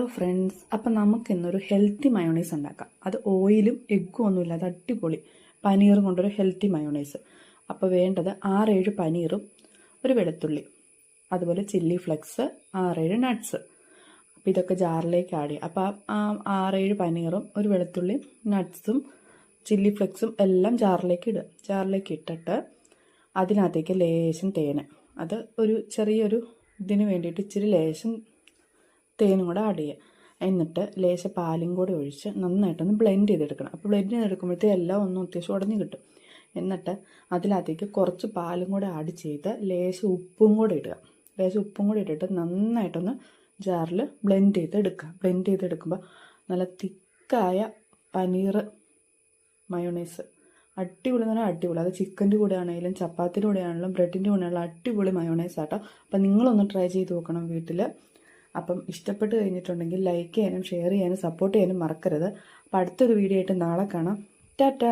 Hello friends, അപ്പം നമുക്കിന്നൊരു healthy mayonnaise ഉണ്ടാക്കാം. അത് ഓയിലും എഗ്ഗും ഒന്നുമില്ല, അത് അടിപൊളി പനീറും കൊണ്ടൊരു ഹെൽത്തി മയോണൈസ്. അപ്പോൾ വേണ്ടത് 6-7 പനീറും ഒരു വെളുത്തുള്ളി, അതുപോലെ ചില്ലി ഫ്ലെക്സ്, 6-7 നട്ട്സ്. അപ്പോൾ ഇതൊക്കെ ജാറിലേക്ക് ആഡ് ചെയ്യുക. അപ്പോൾ ആ 6-7 പനീറും ഒരു വെളുത്തുള്ളിയും നട്ട്സും ചില്ലി ഫ്ലെക്സും എല്ലാം ജാറിലേക്ക് ഇടുക. ജാറിലേക്ക് ഇട്ടിട്ട് അതിനകത്തേക്ക് ലേശം തേന്, അത് ഒരു ചെറിയൊരു ഇതിന് വേണ്ടിയിട്ട് ഇച്ചിരി ലേശം തേനും കൂടെ ആഡ് ചെയ്യുക. എന്നിട്ട് ലേശ പാലും കൂടെ ഒഴിച്ച് നന്നായിട്ടൊന്ന് ബ്ലെൻഡ് ചെയ്തെടുക്കണം. അപ്പോൾ ബ്ലെൻഡ് ചെയ്തെടുക്കുമ്പോഴത്തേക്ക് എല്ലാം ഒന്നും അത്യാവശ്യം ഉടഞ്ഞ് കിട്ടും. എന്നിട്ട് അതിനകത്തേക്ക് കുറച്ച് പാലും കൂടെ ആഡ് ചെയ്ത് ലേശം ഉപ്പും കൂടെ ഇടുക. ലേശം ഉപ്പും കൂടെ ഇട്ടിട്ട് നന്നായിട്ടൊന്ന് ജാറിൽ ബ്ലെൻഡ് ചെയ്തെടുക്കുക. ബ്ലെൻഡ് ചെയ്തെടുക്കുമ്പോൾ നല്ല തിക്കായ പനീർ മയോണൈസ് അടിപൊളി എന്ന് പറഞ്ഞാൽ അടിപൊളി. അത് ചിക്കൻ്റെ കൂടെ ആണെങ്കിലും ചപ്പാത്തിൻ്റെ കൂടെ ആണെങ്കിലും ബ്രെഡിൻ്റെ കൂടെ ആണെങ്കിലും അടിപൊളി മയോണൈസ് ആട്ടോ. അപ്പം നിങ്ങളൊന്ന് ട്രൈ ചെയ്ത് നോക്കണം വീട്ടിൽ. അപ്പം ഇഷ്ടപ്പെട്ട് കഴിഞ്ഞിട്ടുണ്ടെങ്കിൽ ലൈക്ക് ചെയ്യാനും ഷെയർ ചെയ്യാനും സപ്പോർട്ട് ചെയ്യാനും മറക്കരുത്. അപ്പം അടുത്തൊരു വീഡിയോ ആയിട്ട് നാളെ കാണാം. ടാറ്റാ.